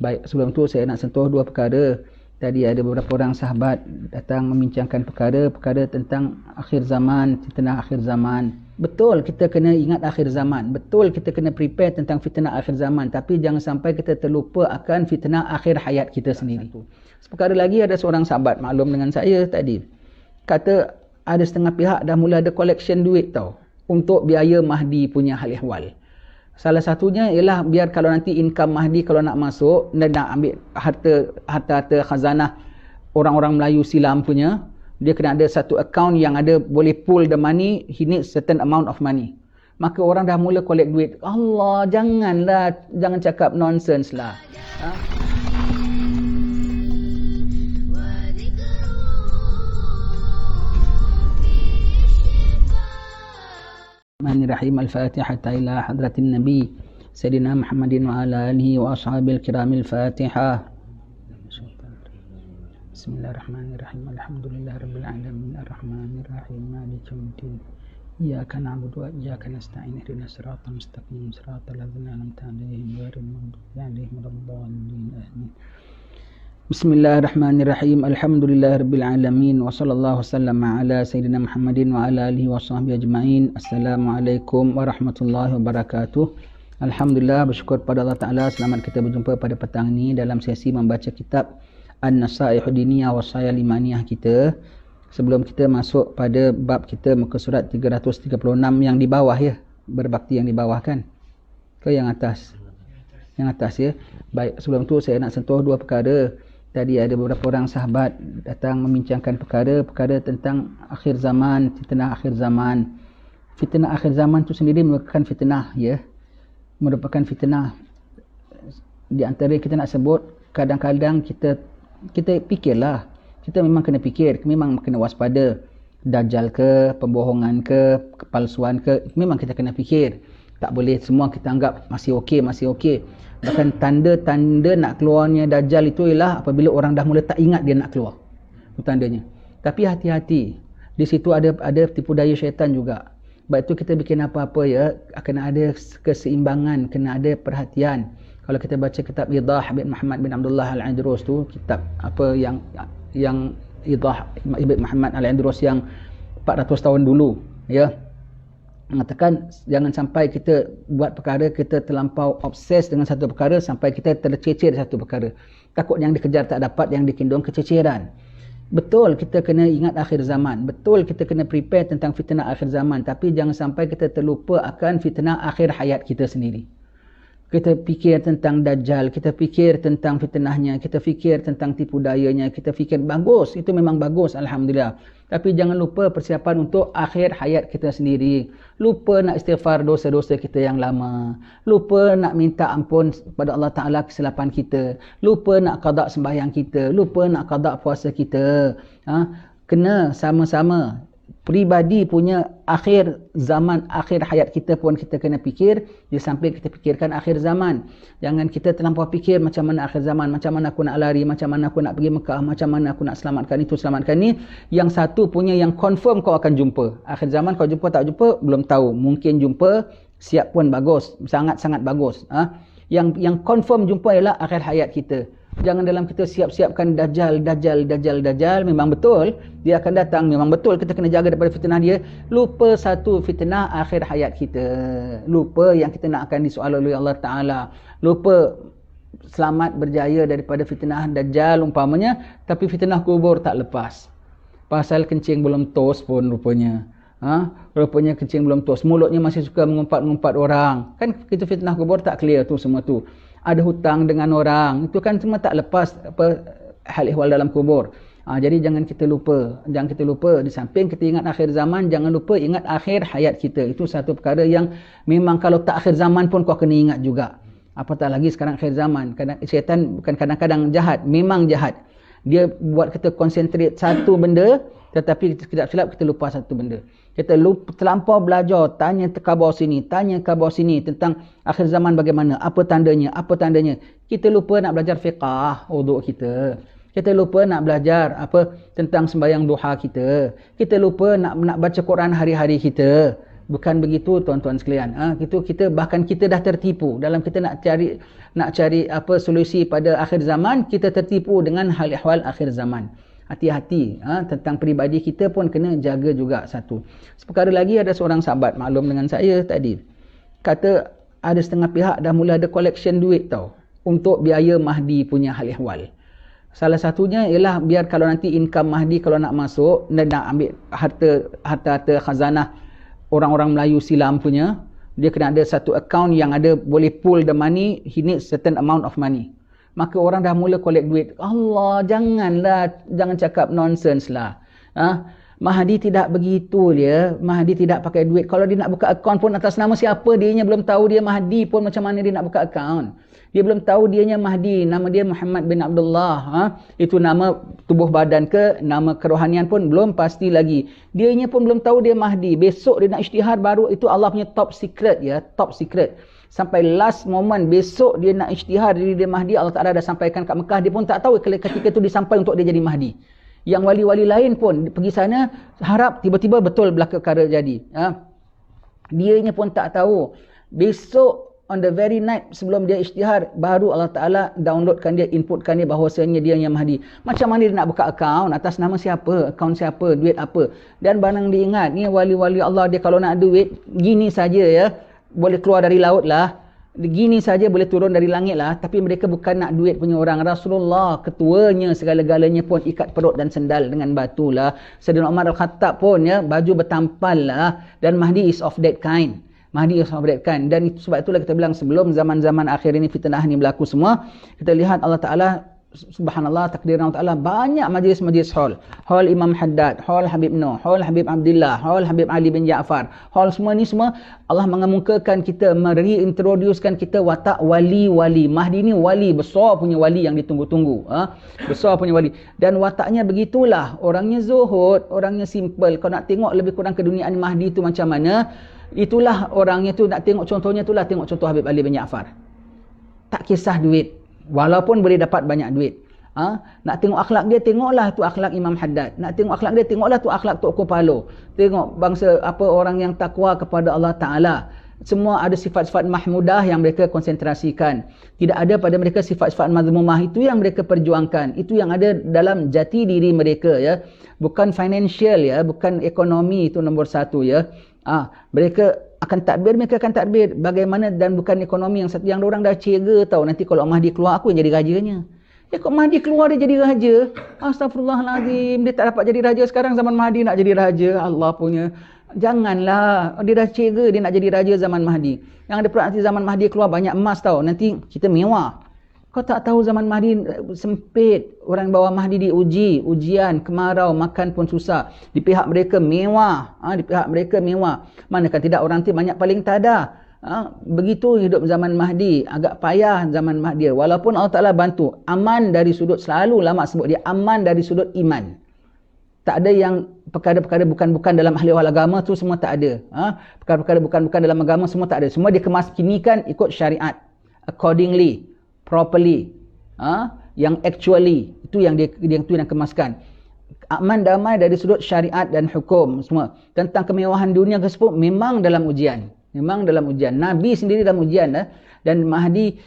Baik, sebelum tu saya nak sentuh dua perkara. Tadi ada beberapa orang sahabat datang membincangkan perkara tentang akhir zaman, fitnah akhir zaman. Betul kita kena ingat akhir zaman. Betul kita kena prepare tentang fitnah akhir zaman. Tapi jangan sampai kita terlupa akan fitnah akhir hayat kita sendiri. Seperkara lagi, ada seorang sahabat maklum dengan saya tadi. Kata ada setengah pihak dah mula ada collection duit tau, untuk biaya Mahdi punya hal ehwal. Salah satunya ialah biar kalau nanti income Mahdi kalau nak masuk dan nak ambil harta khazanah orang-orang Melayu silam punya, dia kena ada satu account yang ada boleh pull the money, he needs certain amount of money. Maka orang dah mula collect duit. Allah, jangan cakap nonsense lah. Bismillahirrahmanirrahim. Al-Fatihah ila hadratin Nabi Sayyidina Muhammadin wa ala alihi wa ashabil kiramil Fatihah. Bismillahirrahmanirrahim. Alhamdulillah rabbil alamin arrahmanirrahim maliki yaumiddin. Iyyaka na'budu wa iyyaka nasta'in ihdinas siratal mustaqim siratal ladzina an'amta 'alaihim ghairil maghdubi 'alaihim waladdallin. Amin. Bismillahirrahmanirrahim. Alhamdulillahirabbil alamin wa sallallahu wasallama ala sayyidina Muhammadin wa ala alihi washabbihi ajmain. Assalamualaikum warahmatullahi wabarakatuh. Alhamdulillah, bersyukur pada Allah Taala, selamat kita berjumpa pada petang ini dalam sesi membaca kitab An-Nasaih Diniyah wa Wasaya Limaniyah kita. Sebelum kita masuk pada bab kita, muka surat 336 yang di bawah ya, berbakti yang di bawah kan? Ke yang atas? Yang atas ya. Baik, sebelum tu saya nak sentuh dua perkara. Tadi ada beberapa orang sahabat datang membincangkan perkara tentang akhir zaman, fitnah akhir zaman. Fitnah akhir zaman tu sendiri merupakan fitnah ya. Merupakan fitnah. Di antara kita nak sebut, kadang-kadang kita fikirlah. Kita memang kena fikir, memang kena waspada. Dajjal ke, pembohongan ke, kepalsuan ke, memang kita kena fikir. Tak boleh semua kita anggap masih okey. Bahkan tanda-tanda nak keluarnya Dajjal itu ialah apabila orang dah mula tak ingat dia nak keluar. Itu tandanya. Tapi hati-hati. Di situ ada tipu daya syaitan juga. Sebab itu kita bikin apa-apa ya, kena ada keseimbangan, kena ada perhatian. Kalau kita baca kitab Idah Habib Muhammad bin Abdullah Al-Idrus tu, kitab apa yang Idah Habib Muhammad Al-Idrus yang 400 tahun dulu ya, mengatakan jangan sampai kita buat perkara, kita terlampau obses dengan satu perkara sampai kita tercecer satu perkara. Takut yang dikejar tak dapat, yang dikindung kececeran. Betul kita kena ingat akhir zaman. Betul kita kena prepare tentang fitnah akhir zaman. Tapi jangan sampai kita terlupa akan fitnah akhir hayat kita sendiri. Kita fikir tentang Dajjal, kita fikir tentang fitnahnya, kita fikir tentang tipu dayanya, kita fikir bagus, itu memang bagus, Alhamdulillah. Tapi jangan lupa persiapan untuk akhir hayat kita sendiri. Lupa nak istighfar dosa-dosa kita yang lama. Lupa nak minta ampun kepada Allah Ta'ala kesilapan kita. Lupa nak qada sembahyang kita. Lupa nak qada puasa kita. Kena sama-sama. Pribadi punya akhir zaman, akhir hayat kita pun kita kena fikir. Di samping kita fikirkan akhir zaman. Jangan kita terlampau fikir macam mana akhir zaman, macam mana aku nak lari, macam mana aku nak pergi Mekah, macam mana aku nak selamatkan itu, selamatkan ni. Yang satu punya yang confirm kau akan jumpa. Akhir zaman kau jumpa tak jumpa, belum tahu. Mungkin jumpa, siap pun bagus. Sangat-sangat bagus. Yang confirm jumpa ialah akhir hayat kita. Jangan dalam kita siap-siapkan Dajjal. Memang betul dia akan datang, memang betul kita kena jaga daripada fitnah dia. Lupa satu fitnah akhir hayat kita. Lupa yang kita nak akan disoal oleh Allah Ta'ala. Lupa selamat berjaya daripada fitnah Dajjal umpamanya, tapi fitnah kubur tak lepas. Pasal kencing belum tos pun rupanya. Rupanya kencing belum tos, mulutnya masih suka mengumpat-ngumpat orang. Kan kita fitnah kubur tak clear tu semua tu. Ada hutang dengan orang, itu kan semua tak lepas hal ihwal dalam kubur. Jadi jangan kita lupa. Di samping kita ingat akhir zaman, jangan lupa ingat akhir hayat kita. Itu satu perkara yang memang kalau tak akhir zaman pun kau kena ingat juga. Apatah lagi sekarang akhir zaman. Syaitan bukan kadang-kadang jahat, memang jahat. Dia buat kita konsentrate satu benda, tetapi sekejap silap kita lupa satu benda. Kita terlampau belajar, tanya khabar sini tentang akhir zaman bagaimana, apa tandanya. Kita lupa nak belajar fiqah wuduk kita. Kita lupa nak belajar tentang sembahyang duha kita. Kita lupa nak baca Quran hari-hari kita. Bukan begitu tuan-tuan sekalian. Kita bahkan kita dah tertipu dalam kita nak cari apa solusi pada akhir zaman, kita tertipu dengan hal ehwal akhir zaman. Hati-hati tentang peribadi kita pun kena jaga juga satu. Seperkara lagi, ada seorang sahabat maklum dengan saya tadi. Kata ada setengah pihak dah mula ada collection duit tau untuk biaya Mahdi punya hal ehwal. Salah satunya ialah biar kalau nanti income Mahdi kalau nak masuk dan nak ambil harta khazanah orang-orang Melayu silam punya, dia kena ada satu account yang ada boleh pull the money, he needs certain amount of money. Maka orang dah mula collect duit. Allah, jangan cakap nonsense lah. Mahdi tidak begitu dia. Mahdi tidak pakai duit. Kalau dia nak buka account pun atas nama siapa, dianya belum tahu dia Mahdi pun macam mana dia nak buka account. Dia belum tahu dianya Mahdi, nama dia Muhammad bin Abdullah. Itu nama tubuh badan ke, nama kerohanian pun belum pasti lagi. Dianya pun belum tahu dia Mahdi. Besok dia nak isytihar baru, itu Allah punya top secret ya, top secret. Sampai last moment besok dia nak isytihar diri dia Mahdi, Allah Ta'ala dah sampaikan kat Mekah, dia pun tak tahu ketika itu disampai untuk dia jadi Mahdi. Yang wali-wali lain pun pergi sana harap tiba-tiba betul belaka perkara jadi. Dianya pun tak tahu. Besok on the very night sebelum dia isytihar, baru Allah Ta'ala downloadkan dia, inputkan dia bahawasanya dia yang Mahdi. Macam mana dia nak buka akaun? Atas nama siapa? Akaun siapa? Duit apa? Dan barang diingat, ni wali-wali Allah, dia kalau nak duit, gini saja ya. Boleh keluar dari laut lah. Gini saja boleh turun dari langit lah. Tapi mereka bukan nak duit punya orang. Rasulullah, ketuanya segala-galanya pun ikat perut dan sendal dengan batu lah. Sayyidina Umar Al-Khattab pun ya, baju bertampal lah. Dan Mahdi is of that kind. Mahdi is of that kind. Dan sebab itulah kita bilang sebelum zaman-zaman akhir ini fitnah ni berlaku semua, kita lihat Allah Ta'ala, subhanallah, takdir Allah Ta'ala, banyak majlis-majlis hall. Hall Imam Haddad, hall Habib Nuh, hall Habib Abdullah, hall Habib Ali bin Ja'far. Hall semua ni semua Allah mengemukakan kita, mereintroducekan kita watak wali-wali. Mahdi ni wali, besar punya wali yang ditunggu-tunggu. Besar punya wali. Dan wataknya begitulah. Orangnya zuhud, orangnya simple. Kau nak tengok lebih kurang keduniaan Mahdi tu macam mana, itulah orangnya tu. Nak tengok contohnya itulah, tengok contoh Habib Ali bin Ja'far. Tak kisah duit. Walaupun boleh dapat banyak duit. Nak tengok akhlak dia, tengoklah tu akhlak Imam Haddad. Nak tengok akhlak dia, tengoklah tu akhlak Tok Kopalo. Tengok bangsa apa orang yang takwa kepada Allah Ta'ala. Semua ada sifat-sifat mahmudah yang mereka konsentrasikan. Tidak ada pada mereka sifat-sifat mazmumah, itu yang mereka perjuangkan. Itu yang ada dalam jati diri mereka ya. Bukan financial ya, bukan ekonomi, itu nombor satu ya. Mereka akan takbir, mereka akan takbir bagaimana, dan bukan ekonomi. Yang orang dah cega tahu, nanti kalau Mahdi keluar, aku yang jadi rajanya. Kok Mahdi keluar dia jadi raja? Astaghfirullahalazim, dia tak dapat jadi raja sekarang, zaman Mahdi nak jadi raja. Allah punya, janganlah. Dia dah cega dia nak jadi raja zaman Mahdi. Yang ada pula nanti zaman Mahdi keluar banyak emas tahu, nanti kita mewah. Kau tak tahu zaman Mahdi sempit. Orang bawa Mahdi diuji, ujian, kemarau, makan pun susah. Di pihak mereka mewah. Di pihak mereka mewah. Manakah tidak orang tu banyak paling tak ada. Begitu hidup zaman Mahdi. Agak payah zaman Mahdi. Walaupun Allah Ta'ala bantu. Aman dari sudut, selalu lama sebut dia, aman dari sudut iman. Tak ada yang perkara-perkara bukan-bukan dalam ahli agama tu semua tak ada. Perkara-perkara bukan-bukan dalam agama semua tak ada. Semua dikemas-kinikan ikut syariat. Accordingly. Properly, yang actually, itu yang dia kemaskan. Aman damai dari sudut syariat dan hukum semua. Tentang kemewahan dunia tersebut memang dalam ujian. Memang dalam ujian. Nabi sendiri dalam ujian dan Mahdi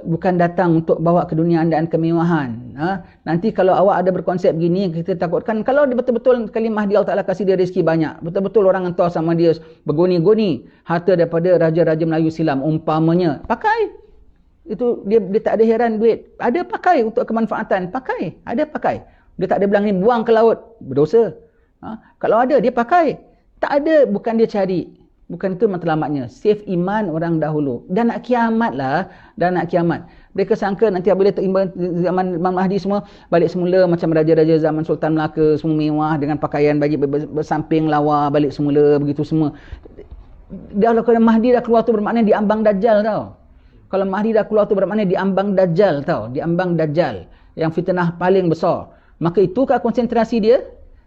bukan datang untuk bawa keduniaan dan kemewahan. Nanti kalau awak ada berkonsep gini, kita takutkan kalau betul-betul kali Mahdi Allah Ta'ala kasih dia rezeki banyak, betul-betul orang entah sama dia bergoni-goni harta daripada raja-raja Melayu silam umpamanya, pakai. Itu dia tak ada heran duit. Ada pakai untuk kemanfaatan, pakai. Ada pakai. Dia tak ada bilang ni buang ke laut, berdosa. Kalau ada dia pakai. Tak ada, bukan dia cari. Bukan itu matlamatnya. Save iman orang dahulu. Dan nak kiamat lah. Dan nak kiamat. Mereka sangka nanti apabila terimbang zaman Imam Mahdi semua balik semula macam raja-raja zaman Sultan Melaka, semua mewah dengan pakaian baju bersamping lawa, balik semula begitu semua. Kalau Mahdi dah keluar tu bermakna diambang Dajjal tau. Kalau Mahdi dah keluar tu bermakna diambang Dajjal tau. Diambang Dajjal. Yang fitnah paling besar. Maka itukah konsentrasi dia?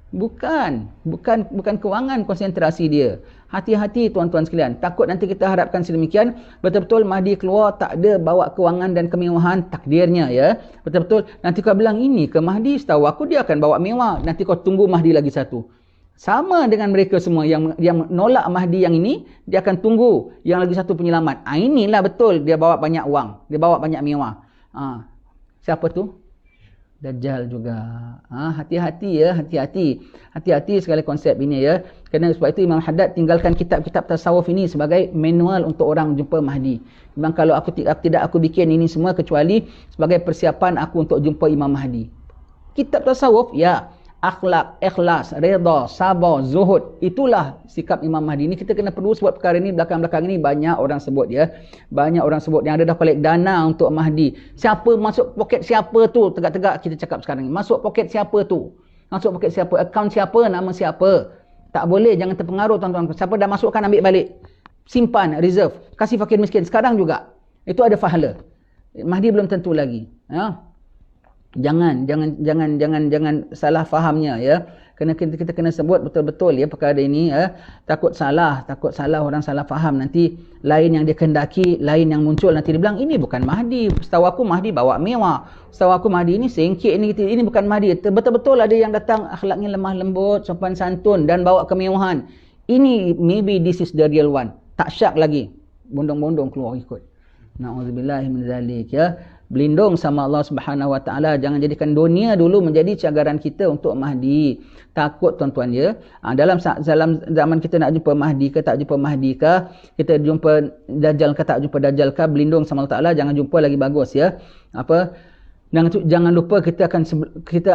Bukan. Bukan kewangan konsentrasi dia. Hati-hati tuan-tuan sekalian. Takut nanti kita harapkan sedemikian. Betul-betul Mahdi keluar tak ada bawa kewangan dan kemewahan takdirnya ya. Betul-betul. Nanti kau bilang ini ke Mahdi, setahu aku dia akan bawa mewah. Nanti kau tunggu Mahdi lagi satu. Sama dengan mereka semua yang menolak Mahdi yang ini, dia akan tunggu yang lagi satu penyelamat. Inilah betul dia bawa banyak wang, dia bawa banyak mewah. Siapa tu? Dajjal juga. Hati-hati ya, hati-hati. Hati-hati sekali konsep ini ya. Kerana sebab itu Imam Haddad tinggalkan kitab-kitab tasawuf ini sebagai manual untuk orang jumpa Mahdi. Memang kalau aku bikin ini semua kecuali sebagai persiapan aku untuk jumpa Imam Mahdi. Kitab tasawuf, ya. Akhlak, ikhlas, redha, sabar, zuhud. Itulah sikap Imam Mahdi. Ini kita kena perlu sebut perkara ini. Belakang-belakang ini banyak orang sebut ya. Banyak orang sebut yang ada dah collect dana untuk Mahdi. Siapa masuk poket siapa tu? Tegak-tegak kita cakap sekarang ni. Masuk poket siapa tu? Masuk poket siapa? Akaun siapa? Nama siapa? Tak boleh. Jangan terpengaruh tuan-tuan. Siapa dah masukkan ambil balik. Simpan, reserve. Kasih fakir miskin. Sekarang juga. Itu ada pahala. Mahdi belum tentu lagi. Ya. Jangan salah fahamnya ya. Kena kita kena sebut betul-betul ya perkara ini ya. Takut salah orang salah faham, nanti lain yang dia kehendaki, lain yang muncul, nanti dia bilang ini bukan Mahdi. Setahu aku Mahdi bawa mewah. Setahu aku Mahdi ini sengkit ini bukan Mahdi. Betul-betul ada yang datang akhlaknya lemah lembut, sopan santun dan bawa kemewahan. Ini maybe this is the real one. Tak syak lagi. Bondong-bondong keluar ikut. Na'udzubillah min zalik ya. Berlindung sama Allah Subhanahu Wa Taala. Jangan jadikan dunia dulu menjadi cagaran kita untuk Mahdi. Takut tuan-tuan ya. Dalam zaman kita nak jumpa Mahdi ke tak jumpa Mahdi ke, kita jumpa Dajjal ke tak jumpa Dajjal ke, berlindung sama Allah Taala, jangan jumpa lagi bagus ya. Jangan lupa kita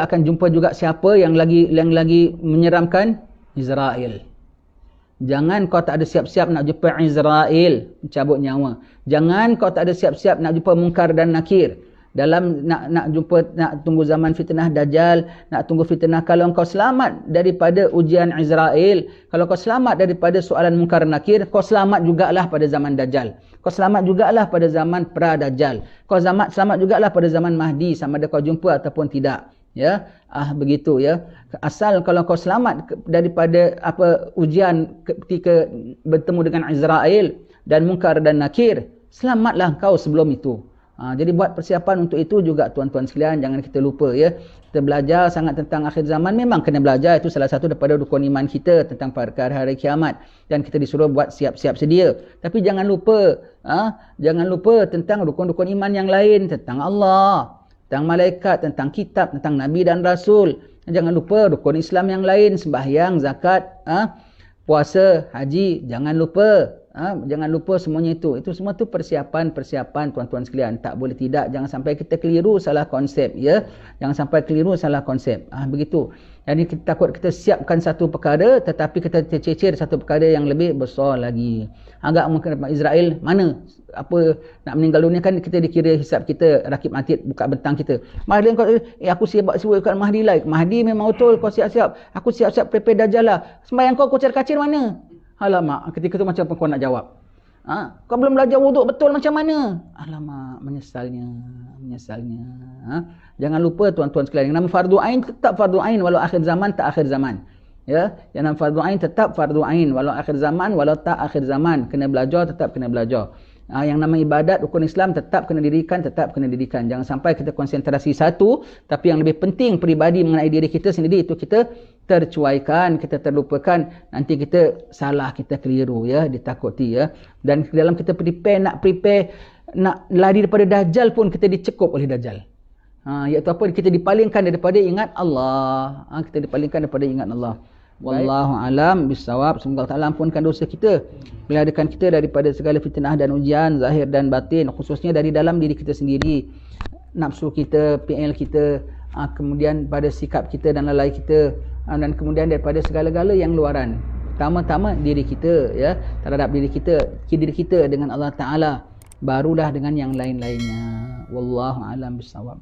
akan jumpa juga siapa yang lagi menyeramkan, Israel. Jangan kau tak ada siap-siap nak jumpa Israel, cabut nyawa. Jangan kau tak ada siap-siap nak jumpa Munkar dan Nakir. Dalam nak tunggu zaman fitnah Dajjal, nak tunggu fitnah, kalau kau selamat daripada ujian Israel, kalau kau selamat daripada soalan Munkar dan Nakir, kau selamat jugalah pada zaman Dajjal. Kau selamat jugalah pada zaman pra-Dajjal. Kau selamat jugalah pada zaman Mahdi, sama ada kau jumpa ataupun tidak. Ya, begitu ya. Asal kalau kau selamat daripada ujian ketika bertemu dengan Israel dan Munkar dan Nakir, selamatlah kau sebelum itu. Jadi buat persiapan untuk itu juga tuan-tuan sekalian, jangan kita lupa ya. Kita belajar sangat tentang akhir zaman, memang kena belajar, itu salah satu daripada rukun iman kita tentang perkara hari kiamat, dan kita disuruh buat siap-siap sedia. Tapi jangan lupa tentang rukun-rukun iman yang lain, tentang Allah, tentang malaikat, tentang kitab, tentang Nabi dan Rasul. Jangan lupa rukun Islam yang lain, sembahyang, zakat, puasa, haji. Jangan lupa semuanya itu. Itu semua tu persiapan tuan-tuan sekalian. Tak boleh tidak. Jangan sampai kita keliru salah konsep ya. Jangan sampai keliru salah konsep. Begitu. Jadi kita takut kita siapkan satu perkara tetapi kita tercecer satu perkara yang lebih besar lagi. Agak mungkin Israel mana nak meninggal dunia kan kita dikira hisap kita rakib atid buka bentang kita. Mahdi kau aku siap kat Mahdi lah. Mahdi memang betul kau siap-siap. Aku siap-siap prepare Dajjal lah. Sembahyang kau kacir-kacir mana? Alamak, ketika tu macam apa kau nak jawab? Kau belum belajar wuduk betul macam mana? Alamak, menyesalnya. Jangan lupa tuan-tuan sekalian, yang nama fardu ain tetap fardu ain walau akhir zaman tak akhir zaman. Ya, yang nama fardu ain tetap fardu ain walau akhir zaman walau tak akhir zaman. Kena belajar, tetap kena belajar. Yang nama ibadat, rukun Islam tetap kena dirikan. Jangan sampai kita konsentrasi satu, tapi yang lebih penting peribadi mengenai diri kita sendiri itu kita tercuaikan, kita terlupakan, nanti kita salah, kita keliru ya, ditakuti ya. Dan dalam kita prepare nak lari daripada Dajjal pun kita dicekup oleh Dajjal. Iaitu apa? Kita dipalingkan daripada ingat Allah. Wallahu alam bisawab. Semoga Allah Taala ampunkan dosa kita, peliharakan kita daripada segala fitnah dan ujian zahir dan batin, khususnya dari dalam diri kita sendiri, nafsu kita, PL kita, kemudian pada sikap kita dan lalai kita, dan kemudian daripada segala-gala yang luaran. Pertama-tama diri kita ya, terhadap diri kita dengan Allah Taala, barulah dengan yang lain-lainnya. Wallahu alam bisawab.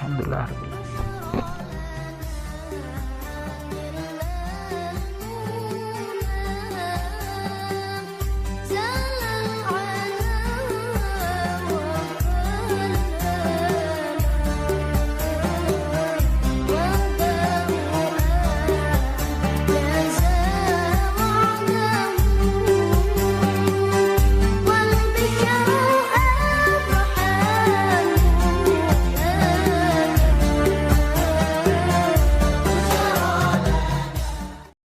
Alhamdulillah.